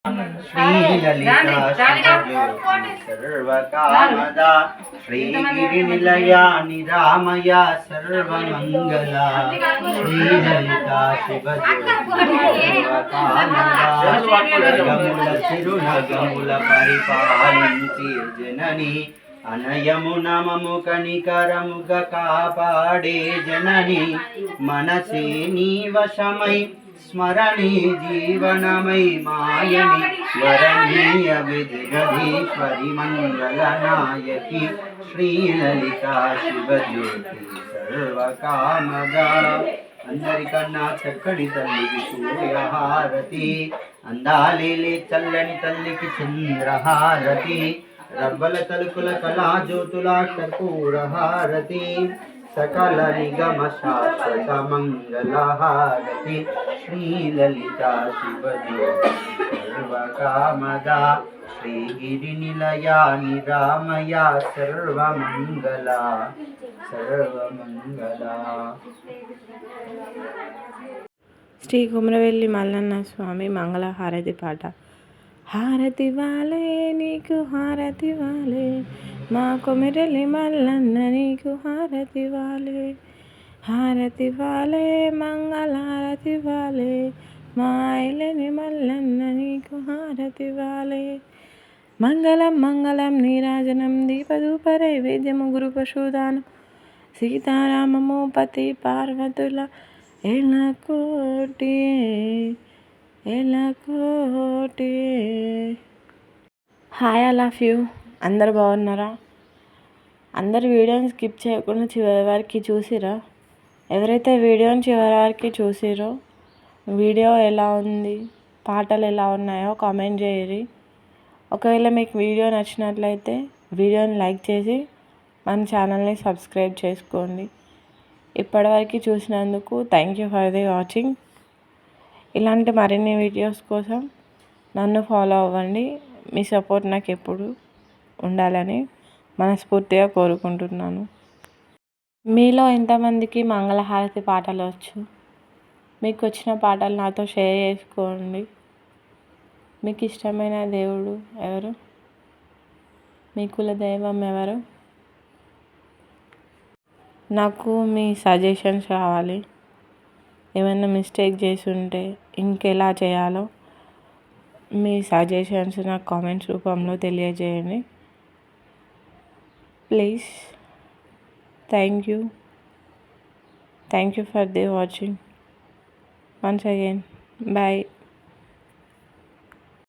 శ్రీలలితా సర్వకామదా శ్రీగిరినిలయా నిరామయ సర్వమంగళ శ్రీలలితా శివకామదా చిరునగముల పరిపాలించి జనని అనయమున మము కనికరముగ కాపాడే జనని మనసే నీ వశమై స్మరణి జీవనమై మాయని వరణీయ విధిగధీశ్వరి మంగళనాయకి శ్రీలలితా శివజ్యోతి సర్వకామదా అందరికన్నా చక్కటి తల్లికి సూర్యహారతి అందాలేలే చల్లని తల్లికి చంద్రహారతి రవ్వల తలుకుల కళాజ్యోతుల కర్పూరహారతి సకల నిగమ శాశ్వత మంగళహారతి శ్రీలలితా శివజ్యోతి సర్వకామదా శ్రీగిరి నిలయా నిరామయ సర్వమంగళ సర్వమంగళ. శ్రీ కుమరవెల్లి మల్లన్న స్వామి మంగళహారతి పాట. హారతి వాలే నీకు హారతి వాలే మా కొమిరెల్లి మల్లన్న నీకు హారతి వాలే హారతి వాలే మంగళహారతి వాలే మా ఐలేని మల్లన్న నీకు హారతి వాలే మంగళం మంగళం నీరాజనం దీపధూప నైవేద్యము గురు పశుదానం సీతారామము పతి పార్వతుల ఎలకోటి ఎలకోటి. Hi, I love you. అందరు బాగున్నారా? అందరు వీడియోని స్కిప్ చేయకుండా చివరి వరకు చూసిరా? ఎవరైతే వీడియోని చివరి వరకు చూసిరో వీడియో ఎలా ఉంది, పాటలు ఎలా ఉన్నాయో కామెంట్ చేయరి. ఒకవేళ మీకు వీడియో నచ్చినట్లయితే వీడియోని లైక్ చేసి మన ఛానల్ని సబ్స్క్రైబ్ చేసుకోండి. ఇప్పటివరకు చూసినందుకు thank you for the watching. ఇలాంటి మరిన్ని వీడియోస్ కోసం నన్ను ఫాలో అవ్వండి. మీ సపోర్ట్ నాకు ఎప్పుడు ఉండాలని మనస్ఫూర్తిగా కోరుకుంటున్నాను. మీలో ఎంతమందికి మంగళహారతి పాటలు వచ్చు? మీకు వచ్చిన పాటలు నాతో షేర్ చేసుకోండి. మీకు ఇష్టమైన దేవుడు ఎవరు? మీ కుల దైవం ఎవరు? నాకు మీ సజెషన్స్ కావాలి. ఏమైనా మిస్టేక్ చేసి ఉంటే ఇంకెలా చేయాలో మీ సజెషన్స్ నాకు కామెంట్స్ రూపంలో తెలియజేయండి please. Thank you for the watching once again. Bye.